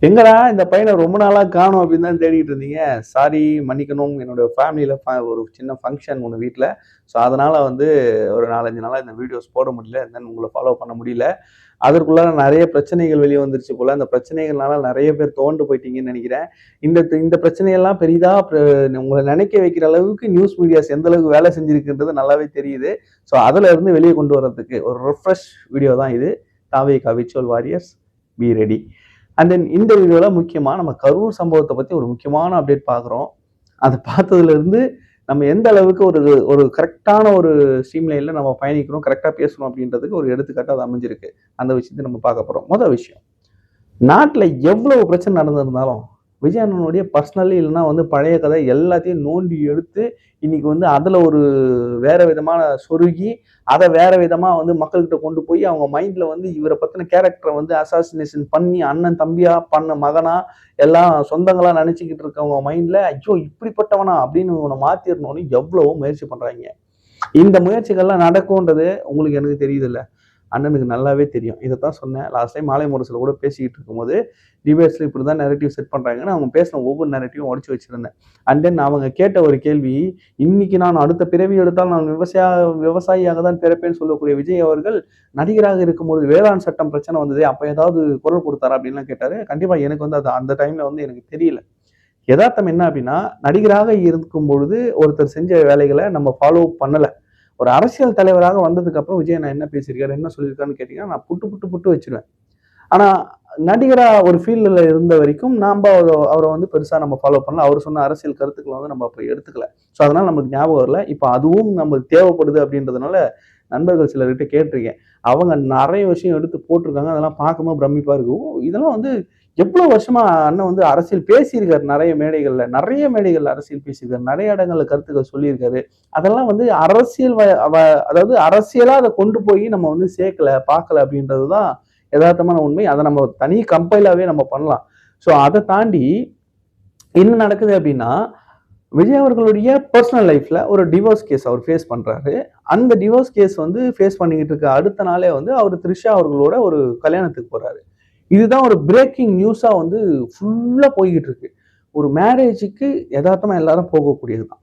எங்கடா இந்த பையனை ரொம்ப நாளா காணோம் அப்படின்னு தான் தேடிட்டு இருந்தீங்க. சாரி மன்னிக்கணும். என்னோட ஃபேமிலியில ஒரு சின்ன ஃபங்ஷன் ஒண்ணு வீட்ல. ஸோ அதனால வந்து ஒரு 4, 5 நாளா இந்த வீடியோஸ் போட முடியல. தென் உங்கள ஃபாலோ பண்ண முடியல. அதற்குள்ளார நெறைய பிரச்சனைகள் வெளிய வந்துருச்சு போல. அந்த பிரச்சனைகள்னால நெறைய பேர் துவண்டு போயிட்டீங்கன்னு நெனைக்கிறேன். இந்த பிரச்சனையெல்லாம் பெரிதா உங்கள நெனைக்க வைக்கிற அளவுக்கு நியூஸ் மீடியாஸ் எந்த அளவுக்கு வேலை செஞ்சிருக்குன்றது நல்லாவே தெரியுது. ஸோ அதுல இருந்து வெளிய கொண்டு வரதுக்கு ஒரு ரிஃப்ரெஷ் வீடியோ தான் இது. TVK virtual warriors be ready. And then இந்த வீடியோல முக்கியமா நம்ம கரூர் சம்பவத்தை பத்தி ஒரு முக்கியமான அப்டேட் பார்க்குறோம். அதை பார்த்ததுல இருந்து நம்ம எந்த அளவுக்கு ஒரு ஒரு கரெக்டான ஒரு ஸ்ட்ரீம் லைன்ல நம்ம பயணிக்கிறோம், கரெக்டா பேசணும் அப்படின்றதுக்கு ஒரு எடுத்துக்காட்டு அது அமைஞ்சிருக்கு. அந்த விஷயத்தை நம்ம பார்க்க போறோம். முதல் விஷயம், நாட்டுல எவ்வளவு பிரச்சனை நடந்திருந்தாலும் விஜய் அண்ணனுடைய பர்சனலி இல்லைன்னா வந்து பழைய கதை எல்லாத்தையும் நோண்டி எடுத்து இன்னைக்கு வந்து அதுல ஒரு வேற விதமான சொருகி அதை வேற விதமா வந்து மக்கள்கிட்ட கொண்டு போய் அவங்க மைண்ட்ல வந்து இவரை பத்தின கேரக்டரை வந்து அசாசினேஷன் பண்ணி அண்ணன் தம்பியா பண்ண மகனா எல்லாம் சொந்தங்களா நினைச்சுக்கிட்டு இருக்கவங்க மைண்ட்ல ஐயோ இப்படிப்பட்டவனா அப்படின்னு இவனை மாத்திரணும்னு எவ்வளவோ முயற்சி பண்றாங்க. இந்த முயற்சிகள்லாம் நடக்கும்ன்றது உங்களுக்கு எனக்கு தெரியுது இல்ல, அண்ணனுக்கு நல்லாவே தெரியும். இதைத்தான் சொன்னேன் லாஸ்ட் டைம் மாலை முரசில் கூட பேசிக்கிட்டு இருக்கும்போது, டிபேட்ஸ்ல இப்படிதான் நெரட்டிவ் செட் பண்றாங்கன்னு அவங்க பேசின ஒவ்வொரு நெரட்டிவும் உடச்சு வச்சிருந்தேன். அண்ட் தென் அவங்க கேட்ட ஒரு கேள்வி, இன்னைக்கு நான் அடுத்த பிறவி எடுத்தால் நான் விவசாயியாக தான் பிறப்பேன்னு சொல்லக்கூடிய விஜய் அவர்கள் நடிகராக இருக்கும்போது வேளாண் சட்டம் பிரச்சனை வந்தது, அப்ப ஏதாவது குரல் கொடுத்தாரா அப்படின்லாம் கேட்டாரு. கண்டிப்பா எனக்கு வந்து அது அந்த டைம்ல வந்து எனக்கு தெரியல. யதார்த்தம் என்ன அப்படின்னா, நடிகராக இருக்கும் பொழுது ஒருத்தர் செஞ்ச வேலைகளை நம்ம ஃபாலோ பண்ணல. ஒரு அரசியல் தலைவராக வந்ததுக்கு அப்புறம் விஜய் நான் என்ன பேசியிருக்காரு, என்ன சொல்லியிருக்காருன்னு கேட்டீங்கன்னா, நான் புட்டு புட்டு புட்டு வச்சிருவேன். ஆனா, நடிகரா ஒரு ஃபீல்டுல இருந்த வரைக்கும் நாம்ப அவர வந்து பெருசா நம்ம ஃபாலோ பண்ணல. அவரு சொன்ன அரசியல் கருத்துக்கள வந்து நம்ம அப்ப எடுத்துக்கல. ஸோ அதனால நமக்கு ஞாபகம் வரல. இப்ப அதுவும் நமக்கு தேவைப்படுது அப்படின்றதுனால நண்பர்கள் சிலர்கிட்ட கேட்டிருக்கேன். அவங்க நெறைய விஷயம் எடுத்து போட்டிருக்காங்க. அதெல்லாம் பார்க்கும்போது பிரமிப்பா இருக்கு. ஓ! இதெல்லாம் வந்து எவ்வளவு வருஷமா அண்ணன் வந்து அரசியல் பேசியிருக்காரு நெறைய மேடைகள்ல அரசியல் பேசியிருக்காரு. நெறைய இடங்கள்ல கருத்துக்கள் சொல்லியிருக்காரு. அதெல்லாம் வந்து அரசியல் அதாவது அரசியலா அத கொண்டு போய் நம்ம வந்து சேர்க்கல, பார்க்கல அப்படின்றது தான் எதார்த்தமான உண்மை. அத நம்ம தனி கம்பைலாவே நம்ம பண்ணலாம். ஸோ அத தாண்டி என்ன நடக்குது அப்படின்னா, விஜய் அவர்களுடைய பெர்சனல் லைஃப்ல ஒரு டிவோர்ஸ் கேஸ் அவர் ஃபேஸ் பண்றாரு. அந்த டிவோர்ஸ் கேஸ் வந்து ஃபேஸ் பண்ணிக்கிட்டு இருக்க அடுத்த நாளே வந்து அவர் த்ரிஷா அவர்களோட ஒரு கல்யாணத்துக்கு போறாரு. இதுதான் ஒரு பிரேக்கிங் நியூஸா வந்து ஃபுல்லா போய்க்கிட்டு இருக்கு. ஒரு மேரேஜுக்கு எதார்த்தமா எல்லாரும் போகக்கூடியது தான்.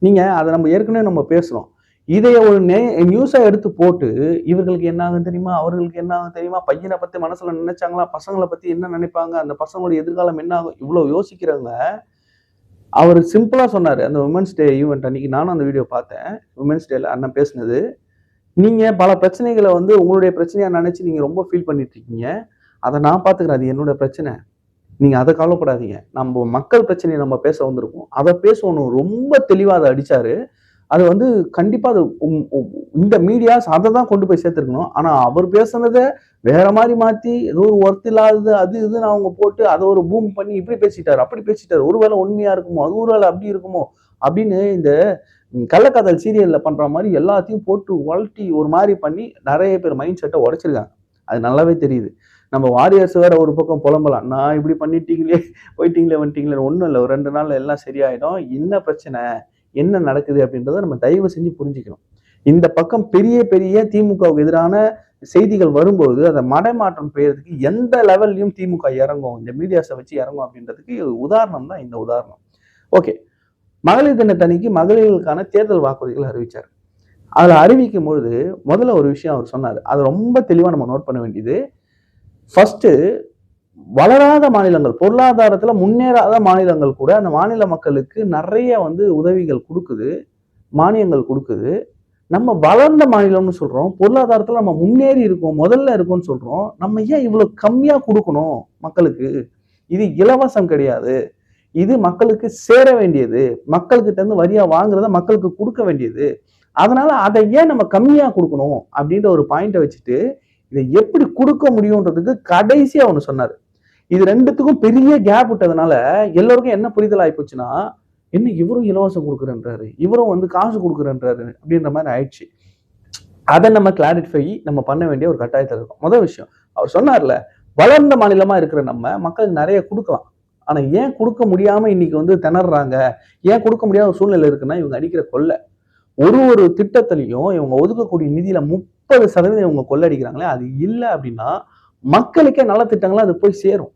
நீங்க அத நம்ம ஏற்கனவே நம்ம பேசுனோம். இதைய ஒரு நியூஸா எடுத்து போட்டு, இவர்களுக்கு என்ன ஆகும் தெரியுமா? அவர்களுக்கு என்ன ஆகும் தெரியுமா? பையன பத்தி மனசுல நினைச்சாங்களா? பசங்கள பத்தி என்ன நினைப்பாங்க? அந்த பசங்களுடைய எதிர்காலம் என்ன ஆகும்? இவ்ளோ யோசிக்கிறவங்க, அவரு சிம்பிளா சொன்னாரு. அந்த விமென்ஸ் டே ஈவென்ட் அன்னைக்கு நானும் அந்த வீடியோ பார்த்தேன். விமென்ஸ் டேல அண்ணன் பேசுனது. நீங்க பல பிரச்சனைகள வந்து உங்களுடைய பிரச்சனையா நெனச்சு நீங்க ரொம்ப ஃபீல் பண்ணிட்டு இருக்கீங்க. அத நான் பார்த்துக்கிறேன். அது என்னோட பிரச்சனை. நீங்க அத கவலைப்படாதீங்க. நம்ம மக்கள் பிரச்சனைய நம்ம பேச வந்திருக்கோம். அத பேசணும். ரொம்ப தெளிவா அத அடிச்சாரு. அது வந்து கண்டிப்பா அது இந்த மீடியாஸ் அததான் கொண்டு போய் சேர்த்திருக்கணும். ஆனா அவர் பேசுனத வேற மாரி மாத்தி ஏதோ ஒரு ஒர்த் இல்லாதது அது இதுன்னு அவங்க போட்டு அத ஒரு பூம் பண்ணி இப்படி பேசிட்டாரு, அப்படி பேசிட்டாரு. ஒருவேளை உண்மையா இருக்குமோ, அது ஒருவேளை அப்படி இருக்குமோ அப்படின்னு இந்த கள்ளக்காதல் சீரியல்ல பண்ற மாரி எல்லாத்தையும் போட்டு ஒழட்டி ஒரு மாரி பண்ணி நெறைய பேர் மைண்ட் செட்ட உடைச்சிருக்காங்க. அது நல்லாவே தெரியுது. நம்ம வாரியர்ஸ் வேற ஒரு பக்கம் புலம்பலாம். நான் இப்படி பண்ணிட்டீங்களே, போயிட்டீங்களே, வந்துட்டீங்களே ஒண்ணும் இல்ல. ஒரு 2 நாள்ல எல்லாம் சரியாயிடும். என்ன பிரச்சனை? என்ன நடக்குது அப்படின்றத நம்ம தயவு செஞ்சு புரிஞ்சுக்கணும். இந்த பக்கம் பெரிய பெரிய திமுகவுக்கு எதிரான செய்திகள் வரும்போது அதை மடைமாற்றம் பெய்யறதுக்கு எந்த லெவல்லயும் திமுக இறங்கும், இந்த மீடியாஸை வச்சு இறங்கும் அப்படின்றதுக்கு உதாரணம் தான் இந்த உதாரணம். ஓகே, மகளிர் தினத்தன்னைக்கு மகளிர்களுக்கான தேர்தல் வாக்குறுதிகள் அறிவிச்சார். அதுல அறிவிக்கும் பொழுது முதல்ல ஒரு விஷயம் அவர் சொன்னாரு. அது ரொம்ப தெளிவா நம்ம நோட் பண்ண வேண்டியது. ஃபர்ஸ்ட், வளராத மாநிலங்கள், பொருளாதாரத்துல முன்னேறாத மாநிலங்கள் கூட அந்த மாநில மக்களுக்கு நிறைய வந்து உதவிகள் கொடுக்குது, மானியங்கள் கொடுக்குது. நம்ம வளர்ந்த மாநிலம்னு சொல்றோம், பொருளாதாரத்துல நம்ம முன்னேறி இருக்கோம், முதல்ல இருக்கோம்னு சொல்றோம். நம்ம ஏன் இவ்வளவு கம்மியா கொடுக்கணும் மக்களுக்கு? இது இலவசம் கிடையாது. இது மக்களுக்கு சேர வேண்டியது. மக்கள் கிட்ட இருந்து வரியா வாங்குறத மக்களுக்கு கொடுக்க வேண்டியது. அதனால அதை ஏன் நம்ம கம்மியா கொடுக்கணும் அப்படின்ற ஒரு பாயிண்ட வச்சுட்டு இதை எப்படி கொடுக்க முடியும்ன்றதுக்கு கடைசியா ஒண்ணு சொன்னாரு. இது ரெண்டுத்துக்கும் பெரிய கேப் விட்டதுனால எல்லாருக்கும் என்ன புரிதல் ஆயிப்போச்சுன்னா, என்ன இவரும் இலவசம் கொடுக்குறேன்றாரு, இவரும் வந்து காசு கொடுக்குறேன்றாரு அப்படின்ற மாதிரி ஆயிடுச்சு. அதை நம்ம கிளாரிஃபை நம்ம பண்ண வேண்டிய ஒரு கட்டாயத்தில் இருக்கும். முதல் விஷயம் அவர் சொன்னார்ல, வளர்ந்த மாநிலமா இருக்கிற நம்ம மக்களுக்கு நிறைய கொடுக்கலாம். ஆனா ஏன் கொடுக்க முடியாம இன்னைக்கு வந்து திணறாங்க, ஏன் கொடுக்க முடியாத சூழ்நிலை இருக்குன்னா இவங்க அடிக்கிற கொள்ளை. ஒரு திட்டத்திலையும் இவங்க ஒதுக்கக்கூடிய நிதியில 30% இவங்க கொள்ளடிக்கிறாங்களே, அது இல்லை அப்படின்னா மக்களுக்கே நலத்திட்டங்களா அது போய் சேரும்.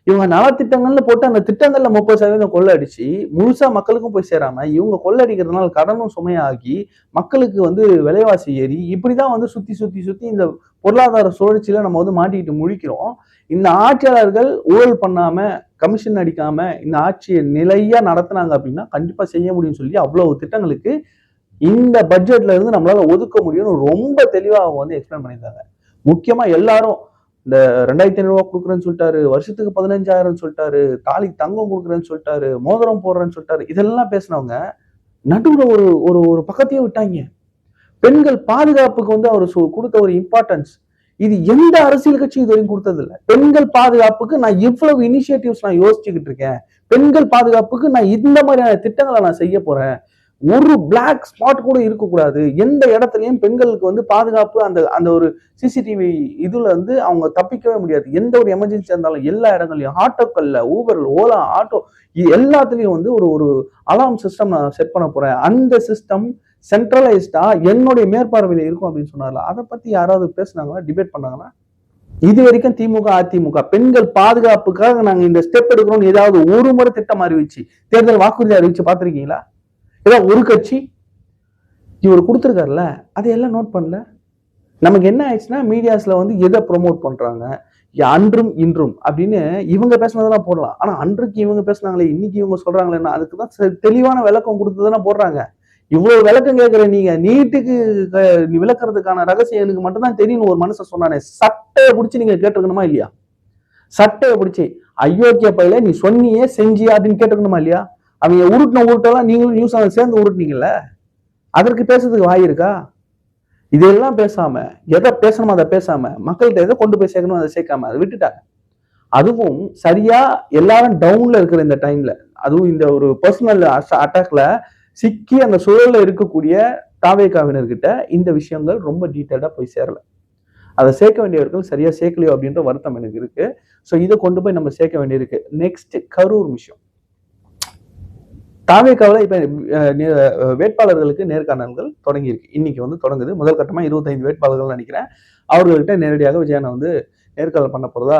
இவங்க நலத்திட்டங்கள்ல போட்டு அந்த திட்டங்கள்ல 30% கொள்ளை அடிச்சு முழுசா மக்களுக்கும் போய் சேராம இவங்க கொள்ளை அடிக்கிறதுனால கடனும் சுமையாகி மக்களுக்கு வந்து விலைவாசி ஏறி இப்படிதான் வந்து சுத்தி சுத்தி சுத்தி இந்த பொருளாதார சுழற்சியில நம்ம வந்து மாட்டிக்கிட்டு முழிக்கிறோம். இந்த ஆட்சியாளர்கள் ஊழல் பண்ணாம கமிஷன் அடிக்காம இந்த ஆட்சியை நிலையா நடத்தினாங்க அப்படின்னா கண்டிப்பா செய்ய முடியும்னு சொல்லி அவ்வளவு திட்டங்களுக்கு இந்த பட்ஜெட்ல இருந்து நம்மளால ஒதுக்க முடியும்னு ரொம்ப தெளிவா அவங்க வந்து எக்ஸ்பிளைன் பண்ணியிருந்தாங்க. முக்கியமா எல்லாரும் இந்த 2500 ரூபாய் கொடுக்குறேன்னு சொல்லிட்டாரு, வருஷத்துக்கு 15,000 சொல்லிட்டாரு, தாலி தங்கம் கொடுக்குறேன்னு சொல்லிட்டாரு, மோதிரம் போடுறேன்னு சொல்லிட்டாரு, இதெல்லாம் பேசினவங்க நடுவுல ஒரு ஒரு ஒரு பக்கத்தையே விட்டாங்க. பெண்கள் பாதுகாப்புக்கு வந்து அவர் கொடுத்த ஒரு இம்பார்ட்டன்ஸ் இது எந்த அரசியல் கட்சி இது வரைக்கும் கொடுத்தது இல்லை. பெண்கள் பாதுகாப்புக்கு நான் இவ்வளவு இனிஷியேட்டிவ்ஸ் நான் யோசிச்சுக்கிட்டு இருக்கேன், பெண்கள் பாதுகாப்புக்கு நான் இந்த மாதிரியான திட்டங்களை நான் செய்ய போறேன், ஒரு பிளாக் ஸ்பாட் கூட இருக்கக்கூடாது, எந்த இடத்துலயும் பெண்களுக்கு வந்து பாதுகாப்பு அந்த அந்த ஒரு சிசிடிவி இதுல வந்து அவங்க தப்பிக்கவே முடியாது. எந்த ஒரு எமர்ஜென்சி இருந்தாலும் எல்லா இடங்கள்லயும் ஆட்டோக்கள்ல ஊபர்ல ஓலா ஆட்டோ எல்லாத்துலயும் வந்து ஒரு ஒரு அலார்ம் சிஸ்டம் நான் செட் பண்ண போறேன், அந்த சிஸ்டம் சென்ட்ரலைஸ்டா என்னுடைய மேற்பார்வையில இருக்கும் அப்படின்னு சொன்னார்ல. அதை பத்தி யாராவது பேசுனாங்களா, டிபேட் பண்ணாங்கன்னா? இது வரைக்கும் திமுக அதிமுக பெண்கள் பாதுகாப்புக்காக நாங்க இந்த ஸ்டெப் எடுக்கிறோம்னு ஏதாவது ஒரு முறை திட்டம் அறிவிச்சு தேர்தல் வாக்குறுதி அறிவிச்சு பாத்திருக்கீங்களா? ஏதாவது ஒரு கட்சி இவர் கொடுத்துருக்காருல்ல அதையெல்லாம் நோட் பண்ணல. நமக்கு என்ன ஆயிடுச்சுன்னா மீடியாஸ்ல வந்து எதை ப்ரொமோட் பண்றாங்க, அன்றும் இன்றும் அப்படின்னு இவங்க பேசினதெல்லாம் போடலாம். ஆனா அன்றைக்கு இவங்க பேசினாங்களே இன்னைக்கு இவங்க சொல்றாங்களேன்னா அதுக்குதான் தெளிவான விளக்கம் கொடுத்ததுன்னா போடுறாங்க. இவ்வளவு விளக்கம் கேட்கிற நீங்க நீட்டுக்கு விளக்குறதுக்கான ரகசியம் எனக்கு மட்டும்தான் தெரியும் ஒரு மனுஷன் சொன்னானே, சட்டையை பிடிச்சி நீங்க கேட்டுக்கணுமா இல்லையா? சட்டையை பிடிச்சி அயோக்கிய பையில நீ சொன்னியே செஞ்சியா அப்படின்னு கேட்டுக்கணுமா இல்லையா? அவங்க உருட்டின உருட்டெல்லாம் நீங்களும் நியூஸ் சேர்ந்து உருட்டுனீங்கல்ல, அதற்கு பேசுறதுக்கு வாய் இருக்கா? இதெல்லாம் பேசாம எதை பேசணுமோ அதை பேசாம மக்கள்கிட்ட எதை கொண்டு போய் சேர்க்கணும் அதை சேர்க்காம அதை விட்டுட்டாங்க. அதுவும் சரியா எல்லாரும் டவுன்ல இருக்கிற இந்த டைம்ல, அதுவும் இந்த ஒரு பர்சனல் அட்டாக்ல சிக்கி அந்த சூழல்ல இருக்கக்கூடிய தாவேகாவினர்கிட்ட இந்த விஷயங்கள் ரொம்ப டீட்டெயிலா போய் சேரல. அதை சேர்க்க வேண்டியவர்கள் சரியா சேர்க்கலையோ அப்படின்ற வருத்தம் எனக்கு இருக்கு. ஸோ இதை கொண்டு போய் நம்ம சேர்க்க வேண்டியிருக்கு. நெக்ஸ்ட் கரூர் விஷயம். தாவேகாவில் இப்ப வேட்பாளர்களுக்கு நேர்காணல்கள் தொடங்கி இருக்கு. இன்னைக்கு வந்து தொடங்குது. முதல் கட்டமா 25 வேட்பாளர்கள் நினைக்கிறேன். அவர்கள்ட்ட நேரடியாக விஜயனை வந்து நேர்காணல் பண்ண போறதா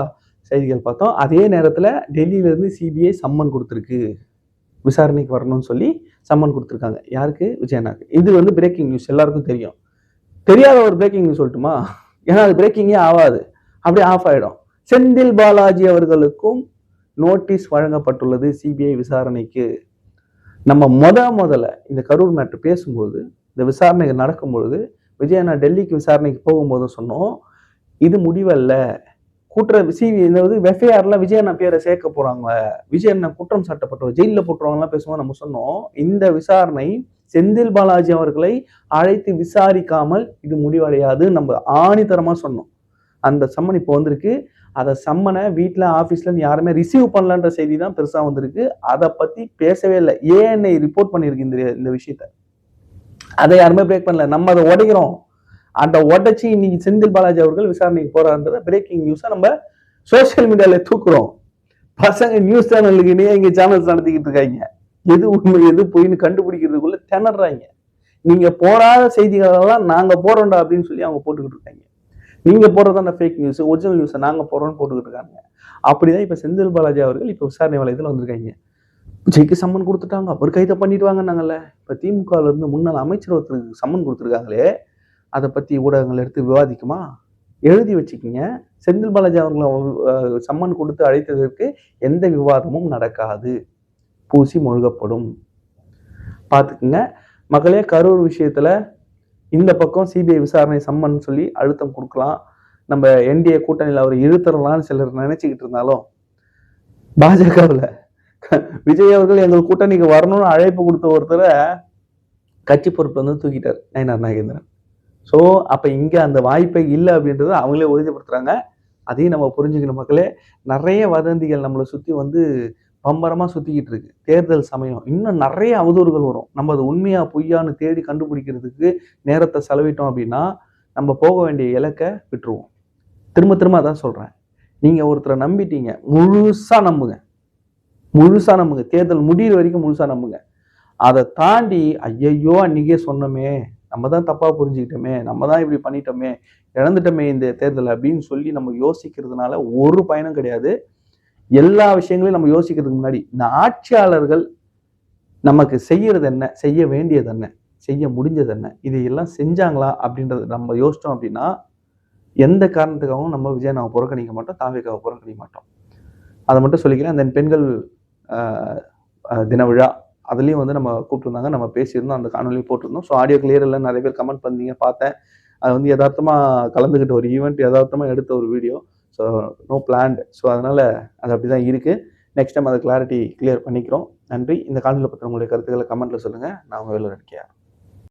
செய்திகள் பார்த்தோம். அதே நேரத்துல டெல்லியில இருந்து சிபிஐ சம்மன் கொடுத்துருக்கு, விசாரணைக்கு வரணும்னு சொல்லி சம்மன் கொடுத்துருக்காங்க. யாருக்கு? விஜயனாக்கு. இது வந்து பிரேக்கிங் நியூஸ், எல்லாருக்கும் தெரியும். தெரியாத ஒரு பிரேக்கிங் நியூஸ் சொல்லட்டுமா? ஏன்னா அது பிரேக்கிங்கே ஆகாது, அப்படியே ஆஃப் ஆயிடும். செந்தில் பாலாஜி அவர்களுக்கும் நோட்டீஸ் வழங்கப்பட்டுள்ளது சிபிஐ விசாரணைக்கு. நம்ம முதல்ல இந்த கரூர் மேட்டர் பேசும்போது, இந்த விசாரணை நடக்கும்பொழுது, விஜயண்ணா டெல்லிக்கு விசாரணைக்கு போகும்போது சொன்னோம், இது முடிவல்ல, எஃப்ஐஆர்ல விஜயண்ணா பேரை சேர்க்க போறாங்க, விஜயண்ணா குற்றம் சாட்டப்பட்டவர் ஜெயில போட்டுருவாங்கலாம் பேசும்போது நம்ம சொன்னோம், இந்த விசாரணை செந்தில் பாலாஜி அவர்களை அழைத்து விசாரிக்காமல் இது முடிவடையாது நம்ம ஆணித்தரமா சொன்னோம். அந்த சம்மன் இப்போ வந்திருக்கு. அதை சம்மனை வீட்டில் ஆஃபீஸ்ல யாருமே ரிசீவ் பண்ணலன்ற செய்தி தான் பெருசா வந்திருக்கு. அதை பத்தி பேசவே இல்லை. ஏஎன்ஐ ரிப்போர்ட் பண்ணியிருக்கு இந்த விஷயத்த. அதை யாருமே பிரேக் பண்ணல. நம்ம அதை உடைக்கிறோம். அந்த உடைச்சி இன்னைக்கு செந்தில் பாலாஜி அவர்கள் விசாரணைக்கு போறான்றத பிரேக்கிங் நியூஸா நம்ம சோசியல் மீடியால தூக்குறோம். பசங்க நியூஸ் சேனலுக்கு இணைய இங்க சேனல்ஸ் நடத்திக்கிட்டு இருக்காங்க. எது உண்மை எது பொய்னு கண்டுபிடிக்கிறதுக்குள்ள திணறாங்க. நீங்க போடாத செய்திகள் எல்லாம் நாங்க போறோம்டா அப்படின்னு சொல்லி அவங்க போட்டுக்கிட்டு இருக்காங்க. நீங்க போடுறதான ஃபேக் நியூஸ், ஒரிஜினல் நியூஸை நாங்க போறோம்னு போட்டுக்கிட்டு இருக்காங்க. அப்படிதான் இப்ப செந்தில் பாலாஜி அவர்கள் இப்ப விசாரணை வளையத்துல வந்திருக்காங்க. விஜய்க்கு சம்மன் கொடுத்துட்டாங்க, அவர் கைதை பண்ணிடுவாங்க நாங்கல்ல. இப்ப திமுகல இருந்து முன்னாள் அமைச்சர் ஒருத்தருக்கு சம்மன் கொடுத்துருக்காங்களே, அதை பத்தி ஊடகங்கள் எடுத்து விவாதிக்குமா? எழுதி வச்சுக்கிங்க. செந்தில் பாலாஜி அவர்களை சம்மன் கொடுத்து அழைத்ததற்கு எந்த விவாதமும் நடக்காது, பூசி மொழுகப்படும். பார்த்துக்குங்க மக்களே. கரூர் விஷயத்துல இந்த பக்கம் சிபிஐ விசாரணை சம்மன் சொல்லி அழுத்தம் கொடுக்கலாம், நம்ம என்டிஏ கூட்டணியில் அவர் இழுத்துறலாம்னு சிலர் நினைச்சுக்கிட்டு இருந்தாலும், பாஜகவில் விஜய் அவர்கள் எங்கள் கூட்டணிக்கு வரணும்னு அழைப்பு கொடுத்த ஒருத்தரை கட்சி பொறுப்பு வந்து தூக்கிட்டார், நயினார் நாகேந்திரன். ஸோ அப்போ இங்கே அந்த வாய்ப்பை இல்லை அப்படின்றத அவங்களே உறுதிப்படுத்துறாங்க. அதையும் நம்ம புரிஞ்சுக்கணும் மக்களே. நிறைய வதந்திகள் நம்மளை சுற்றி வந்து பம்பரமாக சுற்றிக்கிட்டு இருக்கு. தேர்தல் சமயம் இன்னும் நிறைய அவதூறுகள் வரும். நம்ம அது உண்மையா பொய்யான்னு தேடி கண்டுபிடிக்கிறதுக்கு நேரத்தை செலவிட்டோம் அப்படின்னா நம்ம போக வேண்டிய இலக்கை விட்டுருவோம். திரும்ப திரும்ப அதான் சொல்கிறேன், நீங்கள் ஒருத்தரை நம்பிட்டீங்க, முழுசாக நம்புங்க, முழுசாக நம்புங்க. தேர்தல் முடிகிற வரைக்கும் முழுசாக நம்புங்க. அதை தாண்டி ஐயையோ அன்றைக்கே சொன்னோமே, நம்ம தான் தப்பாக புரிஞ்சுக்கிட்டோமே, நம்ம தான் இப்படி பண்ணிட்டோமே, இழந்துட்டோமே இந்த தேர்தல் அப்படின்னு சொல்லி நம்ம யோசிக்கிறதுனால ஒரு பயனும் கிடையாது. எல்லா விஷயங்களையும் நம்ம யோசிக்கிறதுக்கு முன்னாடி இந்த ஆட்சியாளர்கள் நமக்கு செய்யறது என்ன, செய்ய வேண்டியது என்ன, செய்ய முடிஞ்சது என்ன, இதையெல்லாம் செஞ்சாங்களா அப்படின்றத நம்ம யோசிச்சோம் அப்படின்னா எந்த காரணத்துக்காகவும் நம்ம விஜயனாவை புறக்கணிக்க மாட்டோம், தாவேகாவை புறக்கணிக்க மாட்டோம். அதை மட்டும் சொல்லிக்கிறேன். தென் பெண்கள் தின விழா அதுலயும் வந்து நம்ம கூப்பிட்டுருந்தாங்க, நம்ம பேசியிருந்தோம், அந்த காணொலியும் போட்டிருந்தோம். ஸோ ஆடியோ கிளியர் இல்லைன்னு நிறைய பேர் கமெண்ட் பண்ணீங்க, பார்த்தேன். அது வந்து எதார்த்தமா கலந்துக்கிட்ட ஒரு ஈவெண்ட், எதார்த்தமா எடுத்த ஒரு வீடியோ. So no planned. ஸோ அதனால அது அப்படிதான் இருக்கு. நெக்ஸ்ட் டைம் அதை கிளாரிட்டி கிளியர் பண்ணிக்கிறோம். நன்றி. இந்த காணொலியை பத்தின உங்களுடைய கருத்துக்களை கமெண்ட்ல சொல்லுங்க. நான் உங்க வேலூர் என்.கே.ஆர்.